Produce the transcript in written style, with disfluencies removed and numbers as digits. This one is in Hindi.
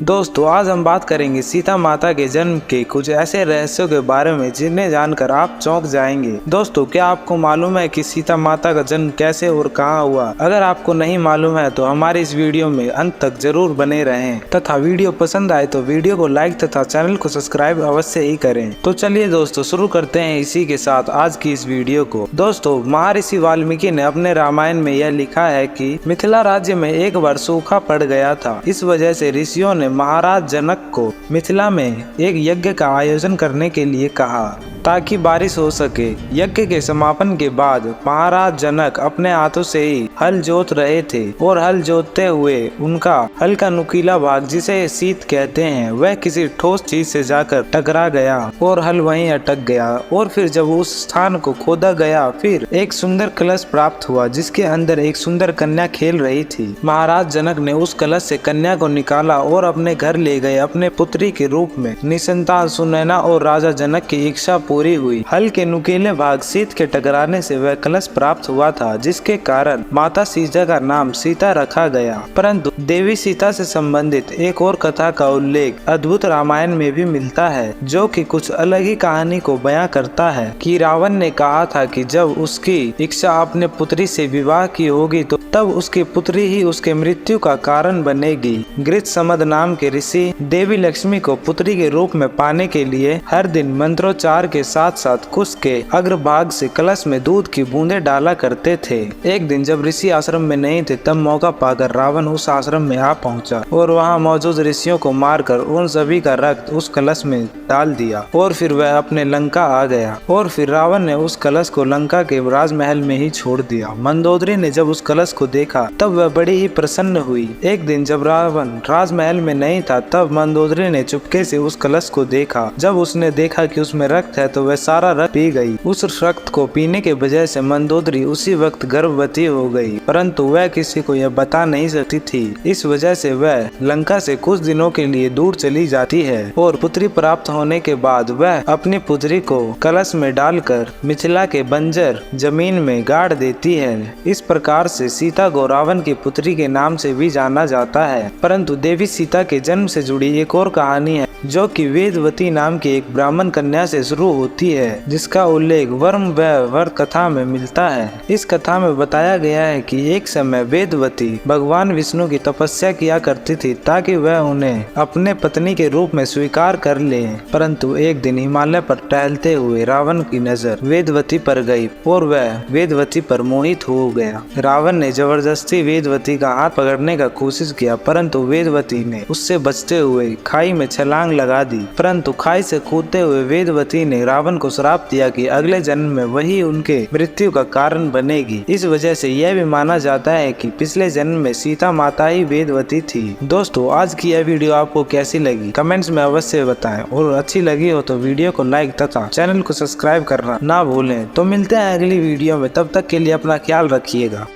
दोस्तों आज हम बात करेंगे सीता माता के जन्म के कुछ ऐसे रहस्यों के बारे में जिन्हें जानकर आप चौंक जाएंगे। दोस्तों क्या आपको मालूम है कि सीता माता का जन्म कैसे और कहां हुआ? अगर आपको नहीं मालूम है तो हमारे इस वीडियो में अंत तक जरूर बने रहें तथा वीडियो पसंद आए तो वीडियो को लाइक तथा चैनल को सब्सक्राइब अवश्य ही करें। तो चलिए दोस्तों शुरू करते हैं इसी के साथ आज की इस वीडियो को। दोस्तों महर्षि वाल्मीकि ने अपने रामायण में यह लिखा है कि मिथिला राज्य में एक बार सूखा पड़ गया था। इस वजह से ऋषियों ने महाराज जनक को मिथिला में एक यज्ञ का आयोजन करने के लिए कहा ताकि बारिश हो सके। यज्ञ के समापन के बाद महाराज जनक अपने हाथों से ही हल जोत रहे थे और हल जोतते हुए उनका हल का नुकीला भाग जिसे सीत कहते हैं वह किसी ठोस चीज से जाकर टकरा गया और हल वहीं अटक गया। और फिर जब उस स्थान को खोदा गया फिर एक सुंदर कलश प्राप्त हुआ जिसके अंदर एक सुंदर कन्या खेल रही थी। महाराज जनक ने उस कलश से कन्या को निकाला और अपने घर ले गए अपने पुत्री के रूप में। निसंतान सुनैना और राजा जनक की इच्छा पूरी हुई। हल के नुकीले भाग सीत के टकराने से वह कलश प्राप्त हुआ था जिसके कारण माता सीता का नाम सीता रखा गया। परंतु देवी सीता से संबंधित एक और कथा का उल्लेख अद्भुत रामायण में भी मिलता है जो कि कुछ अलग ही कहानी को बयां करता है कि रावण ने कहा था कि जब उसकी इच्छा अपने पुत्री से विवाह की होगी तो तब उसकी पुत्री ही उसके मृत्यु का कारण बनेगी। गृत्समद नाम के ऋषि देवी लक्ष्मी को पुत्री के रूप में पाने के लिए हर दिन मंत्रोच्चार के साथ साथ कुश के अग्रभाग से कलश में दूध की बूंदें डाला करते थे। एक दिन जब ऋषि आश्रम में नहीं थे तब मौका पाकर रावण उस आश्रम में आ पहुंचा और वहां मौजूद ऋषियों को मारकर उन सभी का रक्त उस कलश में डाल दिया और फिर वह अपने लंका आ गया। और फिर रावण ने उस कलश को लंका के राजमहल में ही छोड़ दिया। मंदोदरी ने जब उस कलश को देखा तब वह बड़ी ही प्रसन्न हुई। एक दिन जब रावण राजमहल में नहीं था तब मंदोदरी ने चुपके से उस कलश को देखा। जब उसने देखा कि उसमें रक्त है तो वह सारा रक्त पी गई। उस रक्त को पीने के वजह से मंदोदरी उसी वक्त गर्भवती हो गई, परंतु वह किसी को यह बता नहीं सकती थी। इस वजह से वह लंका से कुछ दिनों के लिए दूर चली जाती है और पुत्री प्राप्त होने के बाद वह अपनी पुत्री को कलश में डालकर मिथिला के बंजर जमीन में गाड़ देती है। इस प्रकार से सीता को रावण की पुत्री के नाम से भी जाना जाता है। परंतु देवी सीता के जन्म से जुड़ी एक और कहानी है जो कि वेदवती नाम की एक ब्राह्मण कन्या से शुरू होती है जिसका उल्लेख वर्म व वर कथा में मिलता है। इस कथा में बताया गया है कि एक समय वेदवती भगवान विष्णु की तपस्या किया करती थी ताकि वह उन्हें अपने पत्नी के रूप में स्वीकार कर ले। परंतु एक दिन हिमालय पर टहलते हुए रावण की नजर वेदवती पर गई और वह वेदवती पर मोहित हो गया। रावण ने जबरदस्ती वेदवती का हाथ पकड़ने का कोशिश किया परंतु वेदवती ने उससे बचते हुए खाई में छलांग लगा दी। परंतु खाई से कूदते हुए वेदवती ने रावण को श्राप दिया कि अगले जन्म में वही उनके मृत्यु का कारण बनेगी। इस वजह से यह भी माना जाता है कि पिछले जन्म में सीता माता ही वेदवती थी। दोस्तों आज की यह वीडियो आपको कैसी लगी कमेंट्स में अवश्य बताएं और अच्छी लगी हो तो वीडियो को लाइक तथा चैनल को सब्सक्राइब करना ना भूलें। तो मिलते हैं अगली वीडियो में, तब तक के लिए अपना ख्याल रखिएगा।